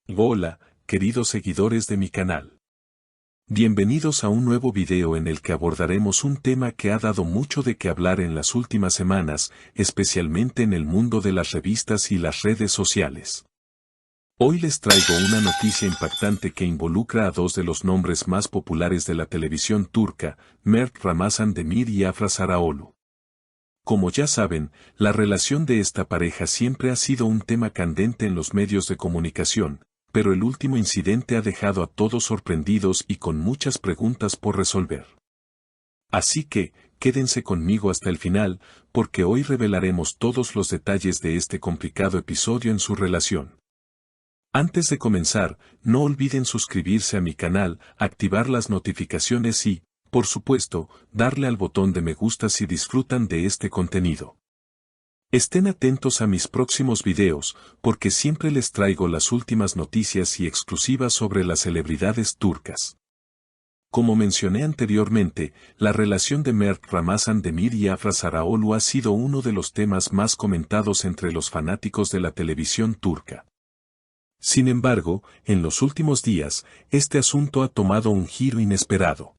Hola, queridos seguidores de mi canal. Bienvenidos a un nuevo video en el que abordaremos un tema que ha dado mucho de qué hablar en las últimas semanas, especialmente en el mundo de las revistas y las redes sociales. Hoy les traigo una noticia impactante que involucra a dos de los nombres más populares de la televisión turca, Mert Ramazan Demir y Afra Sarıoğlu. Como ya saben, la relación de esta pareja siempre ha sido un tema candente en los medios de comunicación, pero el último incidente ha dejado a todos sorprendidos y con muchas preguntas por resolver. Así que, quédense conmigo hasta el final, porque hoy revelaremos todos los detalles de este complicado episodio en su relación. Antes de comenzar, no olviden suscribirse a mi canal, activar las notificaciones y, por supuesto, darle al botón de me gusta si disfrutan de este contenido. Estén atentos a mis próximos videos, porque siempre les traigo las últimas noticias y exclusivas sobre las celebridades turcas. Como mencioné anteriormente, la relación de Mert Ramazan Demir y Afra Sarıoğlu ha sido uno de los temas más comentados entre los fanáticos de la televisión turca. Sin embargo, en los últimos días, este asunto ha tomado un giro inesperado.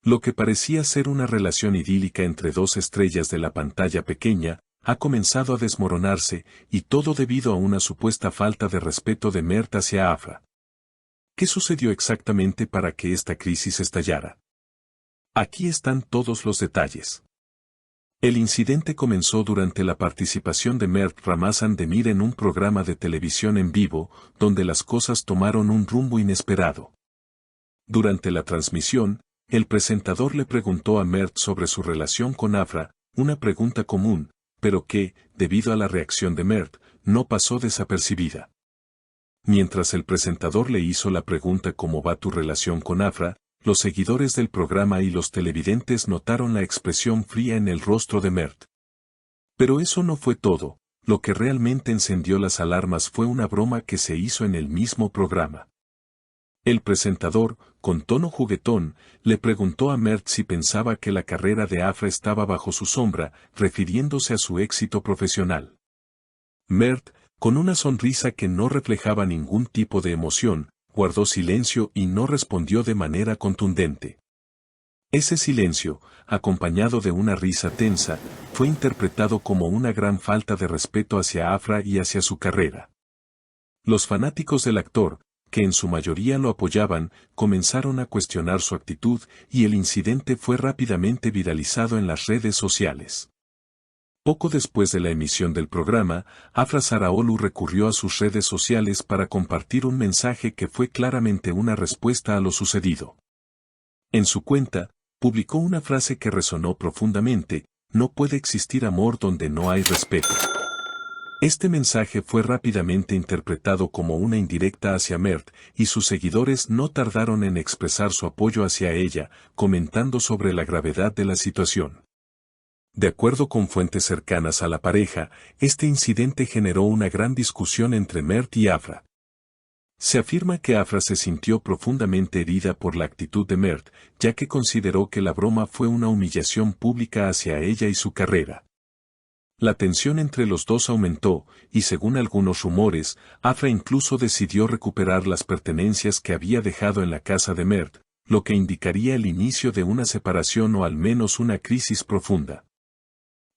Lo que parecía ser una relación idílica entre dos estrellas de la pantalla pequeña, ha comenzado a desmoronarse, y todo debido a una supuesta falta de respeto de Mert hacia Afra. ¿Qué sucedió exactamente para que esta crisis estallara? Aquí están todos los detalles. El incidente comenzó durante la participación de Mert Ramazan Demir en un programa de televisión en vivo, donde las cosas tomaron un rumbo inesperado. Durante la transmisión, el presentador le preguntó a Mert sobre su relación con Afra, una pregunta común, pero que, debido a la reacción de Mert, no pasó desapercibida. Mientras el presentador le hizo la pregunta ¿cómo va tu relación con Afra?, los seguidores del programa y los televidentes notaron la expresión fría en el rostro de Mert. Pero eso no fue todo, lo que realmente encendió las alarmas fue una broma que se hizo en el mismo programa. El presentador, con tono juguetón, le preguntó a Mert si pensaba que la carrera de Afra estaba bajo su sombra, refiriéndose a su éxito profesional. Mert, con una sonrisa que no reflejaba ningún tipo de emoción, guardó silencio y no respondió de manera contundente. Ese silencio, acompañado de una risa tensa, fue interpretado como una gran falta de respeto hacia Afra y hacia su carrera. Los fanáticos del actor, que en su mayoría lo apoyaban, comenzaron a cuestionar su actitud y el incidente fue rápidamente viralizado en las redes sociales. Poco después de la emisión del programa, Afra Sarıoğlu recurrió a sus redes sociales para compartir un mensaje que fue claramente una respuesta a lo sucedido. En su cuenta, publicó una frase que resonó profundamente: no puede existir amor donde no hay respeto. Este mensaje fue rápidamente interpretado como una indirecta hacia Mert, y sus seguidores no tardaron en expresar su apoyo hacia ella, comentando sobre la gravedad de la situación. De acuerdo con fuentes cercanas a la pareja, este incidente generó una gran discusión entre Mert y Afra. Se afirma que Afra se sintió profundamente herida por la actitud de Mert, ya que consideró que la broma fue una humillación pública hacia ella y su carrera. La tensión entre los dos aumentó, y según algunos rumores, Afra incluso decidió recuperar las pertenencias que había dejado en la casa de Mert, lo que indicaría el inicio de una separación o al menos una crisis profunda.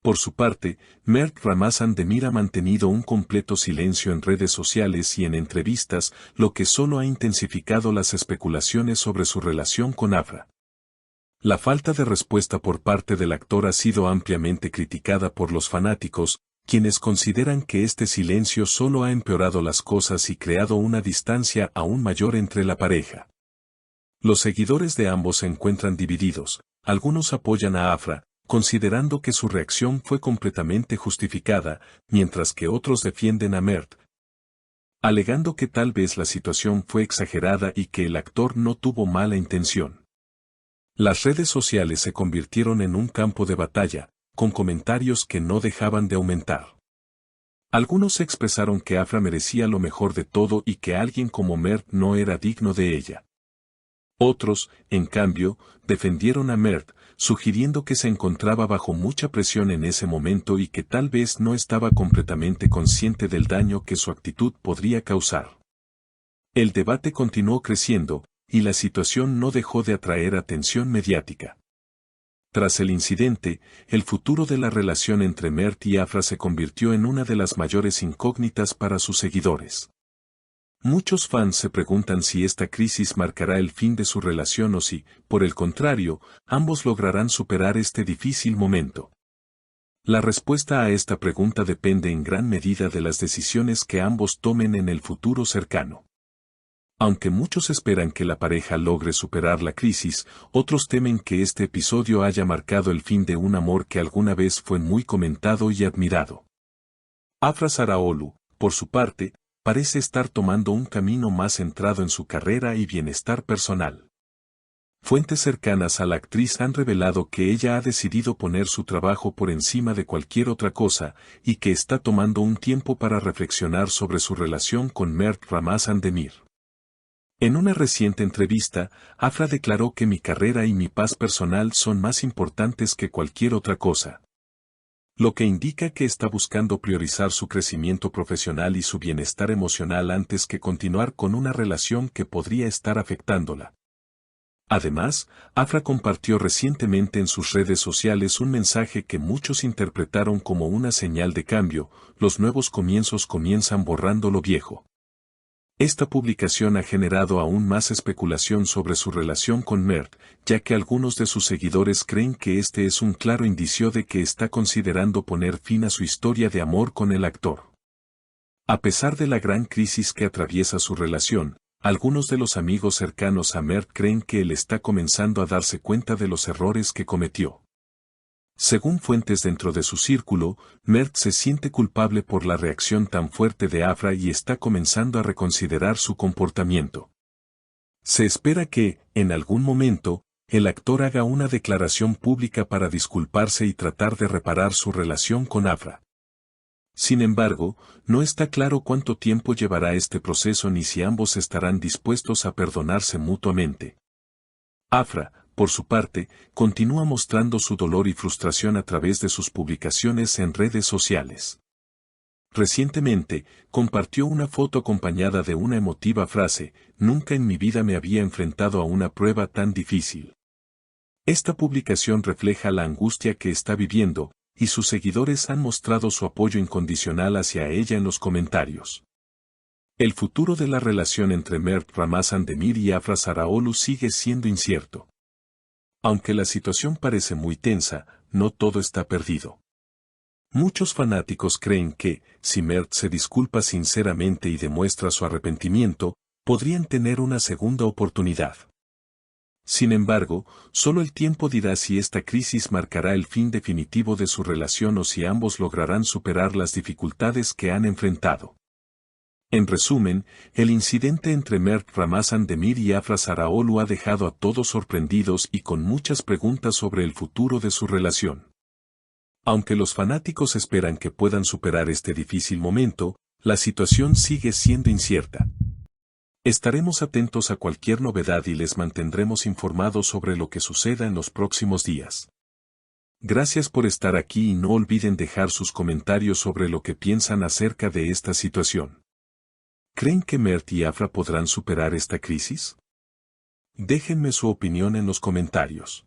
Por su parte, Mert Ramazan Demir ha mantenido un completo silencio en redes sociales y en entrevistas, lo que solo ha intensificado las especulaciones sobre su relación con Afra. La falta de respuesta por parte del actor ha sido ampliamente criticada por los fanáticos, quienes consideran que este silencio solo ha empeorado las cosas y creado una distancia aún mayor entre la pareja. Los seguidores de ambos se encuentran divididos, algunos apoyan a Afra, considerando que su reacción fue completamente justificada, mientras que otros defienden a Mert, alegando que tal vez la situación fue exagerada y que el actor no tuvo mala intención. Las redes sociales se convirtieron en un campo de batalla, con comentarios que no dejaban de aumentar. Algunos expresaron que Afra merecía lo mejor de todo y que alguien como Mert no era digno de ella. Otros, en cambio, defendieron a Mert, sugiriendo que se encontraba bajo mucha presión en ese momento y que tal vez no estaba completamente consciente del daño que su actitud podría causar. El debate continuó creciendo, y la situación no dejó de atraer atención mediática. Tras el incidente, el futuro de la relación entre Mert y Afra se convirtió en una de las mayores incógnitas para sus seguidores. Muchos fans se preguntan si esta crisis marcará el fin de su relación o si, por el contrario, ambos lograrán superar este difícil momento. La respuesta a esta pregunta depende en gran medida de las decisiones que ambos tomen en el futuro cercano. Aunque muchos esperan que la pareja logre superar la crisis, otros temen que este episodio haya marcado el fin de un amor que alguna vez fue muy comentado y admirado. Afra Saraaolu, por su parte, parece estar tomando un camino más centrado en su carrera y bienestar personal. Fuentes cercanas a la actriz han revelado que ella ha decidido poner su trabajo por encima de cualquier otra cosa y que está tomando un tiempo para reflexionar sobre su relación con Mert Ramazan Demir. En una reciente entrevista, Afra declaró que mi carrera y mi paz personal son más importantes que cualquier otra cosa. Lo que indica que está buscando priorizar su crecimiento profesional y su bienestar emocional antes que continuar con una relación que podría estar afectándola. Además, Afra compartió recientemente en sus redes sociales un mensaje que muchos interpretaron como una señal de cambio: los nuevos comienzos comienzan borrando lo viejo. Esta publicación ha generado aún más especulación sobre su relación con Mert, ya que algunos de sus seguidores creen que este es un claro indicio de que está considerando poner fin a su historia de amor con el actor. A pesar de la gran crisis que atraviesa su relación, algunos de los amigos cercanos a Mert creen que él está comenzando a darse cuenta de los errores que cometió. Según fuentes dentro de su círculo, Mert se siente culpable por la reacción tan fuerte de Afra y está comenzando a reconsiderar su comportamiento. Se espera que, en algún momento, el actor haga una declaración pública para disculparse y tratar de reparar su relación con Afra. Sin embargo, no está claro cuánto tiempo llevará este proceso ni si ambos estarán dispuestos a perdonarse mutuamente. Afra, por su parte, continúa mostrando su dolor y frustración a través de sus publicaciones en redes sociales. Recientemente, compartió una foto acompañada de una emotiva frase: "Nunca en mi vida me había enfrentado a una prueba tan difícil". Esta publicación refleja la angustia que está viviendo, y sus seguidores han mostrado su apoyo incondicional hacia ella en los comentarios. El futuro de la relación entre Mert Ramazan Demir y Afra Saraaolu sigue siendo incierto. Aunque la situación parece muy tensa, no todo está perdido. Muchos fanáticos creen que, si Mert se disculpa sinceramente y demuestra su arrepentimiento, podrían tener una segunda oportunidad. Sin embargo, solo el tiempo dirá si esta crisis marcará el fin definitivo de su relación o si ambos lograrán superar las dificultades que han enfrentado. En resumen, el incidente entre Mert Ramazan Demir y Afra Saraaolu ha dejado a todos sorprendidos y con muchas preguntas sobre el futuro de su relación. Aunque los fanáticos esperan que puedan superar este difícil momento, la situación sigue siendo incierta. Estaremos atentos a cualquier novedad y les mantendremos informados sobre lo que suceda en los próximos días. Gracias por estar aquí y no olviden dejar sus comentarios sobre lo que piensan acerca de esta situación. ¿Creen que Mert y Afra podrán superar esta crisis? Déjenme su opinión en los comentarios.